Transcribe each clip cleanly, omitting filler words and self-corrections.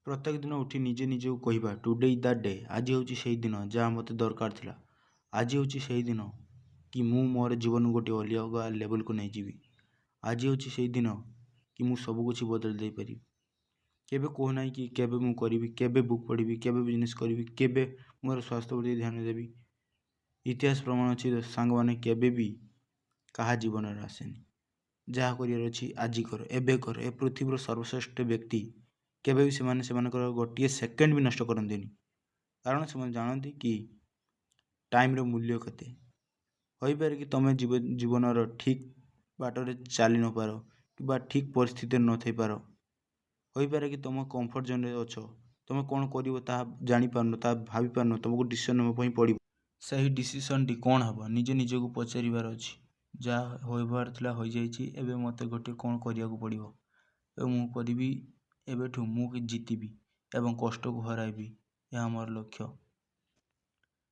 प्रत्येक दिन उठी निजे निजକୁ କହିବା ଟୁଡେ ଇଜ୍ ଦ ଡେ। ଆଜି ହେଉଛି ସେହି ଦିନ ଯାହା ମୋତେ ଦରକାର ଥିଲା। ଆଜି ହେଉଛି ସେହି ଦିନ କି ମୁଁ ମୋର ଜୀବନକୁ ଗୋଟିଏ ଅଲଗା ଲେଭେଲକୁ ନେଇଯିବି। ଆଜି ହେଉଛି ସେହି ଦିନ କି ମୁଁ ସବୁକିଛି ବଦଳି ଦେଇପାରିବି। କେବେ କହୁନାହିଁ କି କେବେ ମୁଁ କରିବି, କେବେ ବୁକ୍ ପଢ଼ିବି, କେବେ ବିଜନେସ୍ କରିବି, କେବେ ମୋର ସ୍ୱାସ୍ଥ୍ୟ ପ୍ରତି ଧ୍ୟାନ ଦେବି। ଇତିହାସ ପ୍ରମାଣ ଅଛି ସାଙ୍ଗମାନେ, କେବେ ବି କାହା ଜୀବନରେ ଆସେନି। ଯାହା କରିବାର ଅଛି ଆଜି କର, ଏବେ କର। ଏ ପୃଥିବୀର ସର୍ବଶ୍ରେଷ୍ଠ ବ୍ୟକ୍ତି କେବେ ବି ସେମାନେ ସେମାନଙ୍କର ଗୋଟିଏ ସେକେଣ୍ଡ ବି ନଷ୍ଟ କରନ୍ତିନି, କାରଣ ସେମାନେ ଜାଣନ୍ତି କି ଟାଇମ୍ର ମୂଲ୍ୟ କେତେ। ହୋଇପାରେ କି ତୁମେ ଜୀବନର ଠିକ୍ ବାଟରେ ଚାଲି ନପାର କିମ୍ବା ଠିକ୍ ପରିସ୍ଥିତିରେ ନଥାଇପାର। ହୋଇପାରେ କି ତୁମ କମ୍ଫର୍ଟ ଜୋନ୍ରେ ଅଛ, ତୁମେ କ'ଣ କରିବ ତାହା ଜାଣିପାରୁନ, ତାହା ଭାବିପାରୁନ, ତୁମକୁ ଡିସିସନ୍ ନେବା ପାଇଁ ପଡ଼ିବ। ସେହି ଡିସିସନ୍ଟି କ'ଣ ହେବ ନିଜେ ନିଜକୁ ପଚାରିବାର ଅଛି। ଯାହା ହୋଇବାର ଥିଲା ହୋଇଯାଇଛି, ଏବେ ମୋତେ ଗୋଟିଏ କ'ଣ କରିବାକୁ ପଡ଼ିବ ଏବଂ ମୁଁ କରିବି। ଏବେଠୁ ମୁଁ ଜିତିବି ଏବଂ କଷ୍ଟକୁ ହରାଇବି, ଏହା ମୋର ଲକ୍ଷ୍ୟ।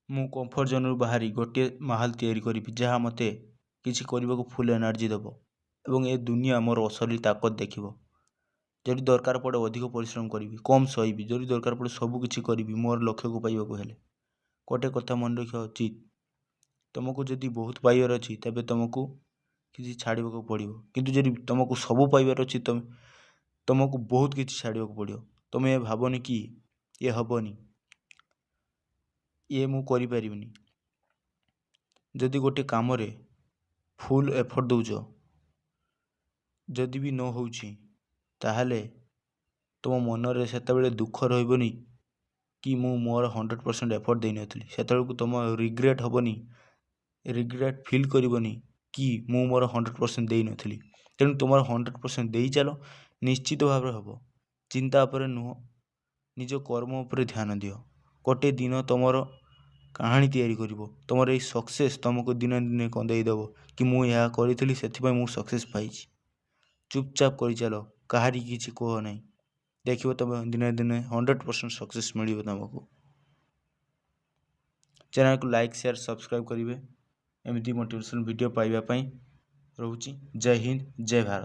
ମୁଁ କମ୍ଫର୍ଟ ଜୋନ୍ରୁ ବାହାରି ଗୋଟିଏ ମାହୋଲ ତିଆରି କରିବି ଯାହା ମୋତେ କିଛି କରିବାକୁ ଫୁଲ୍ ଏନର୍ଜି ଦେବ ଏବଂ ଏ ଦୁନିଆ ମୋର ଅସଲି ତାକତ ଦେଖିବ। ଯଦି ଦରକାର ପଡ଼େ ଅଧିକ ପରିଶ୍ରମ କରିବି, କମ୍ ସହିବି, ଯଦି ଦରକାର ପଡ଼େ ସବୁ କିଛି କରିବି ମୋର ଲକ୍ଷ୍ୟକୁ ପାଇବାକୁ ହେଲେ। ଗୋଟିଏ କଥା ମନେ ରଖିବା ଉଚିତ, ତୁମକୁ ଯଦି ବହୁତ ପାଇବାର ଅଛି ତେବେ ତୁମକୁ କିଛି ଛାଡ଼ିବାକୁ ପଡ଼ିବ, କିନ୍ତୁ ଯଦି ତୁମକୁ ସବୁ ପାଇବାର ଅଛି ତୁମକୁ ବହୁତ କିଛି ଛାଡ଼ିବାକୁ ପଡ଼ିବ। ତୁମେ ଭାବନି କି ଇଏ ହେବନି, ଇଏ ମୁଁ କରିପାରିବିନି। ଯଦି ଗୋଟିଏ କାମରେ ଫୁଲ୍ ଏଫର୍ଟ ଦେଉଛ, ଯଦି ବି ନ ହେଉଛି ତାହେଲେ ତୁମ ମନରେ ସେତେବେଳେ ଦୁଃଖ ରହିବନି କି ମୁଁ ମୋର 100% ଏଫର୍ଟ ଦେଇନଥିଲି। ସେତେବେଳକୁ ତୁମ ରିଗ୍ରେଟ୍ ହେବନି, ରିଗ୍ରେଟ୍ ଫିଲ୍ କରିବନି କି ମୁଁ ମୋର 100% ଦେଇନଥିଲି। ତେଣୁ ତୁମର 100% ଦେଇ ଚାଲ, ନିଶ୍ଚିତ ଭାବରେ ହେବ। ଚିନ୍ତା ଉପରେ ନୁହଁ, ନିଜ କର୍ମ ଉପରେ ଧ୍ୟାନ ଦିଅ। ଗୋଟିଏ ଦିନ ତୁମର କାହାଣୀ ତିଆରି କରିବ। ତୁମର ଏଇ ସକ୍ସେସ୍ ତୁମକୁ ଦିନେ ଦିନେ କନ୍ଦେଇ ଦେବ କି ମୁଁ ଏହା କରିଥିଲି, ସେଥିପାଇଁ ମୁଁ ସକ୍ସେସ୍ ପାଇଛି। ଚୁପଚାପ କରିଚାଲ, କାହାରି କିଛି କୁହ ନାହିଁ। ଦେଖିବ ତୁମେ ଦିନେ ଦିନେ 100% ସକ୍ସେସ୍ ମିଳିବ ତୁମକୁ। ଚ୍ୟାନେଲକୁ ଲାଇକ୍, ସେୟାର, ସବସ୍କ୍ରାଇବ୍ କରିବେ ଏମିତି ମୋଟିଭେସନ୍ ଭିଡ଼ିଓ ପାଇବା ପାଇଁ। ରହୁଛି। ଜୟ ହିନ୍ଦ, ଜୟ ଭାରତ।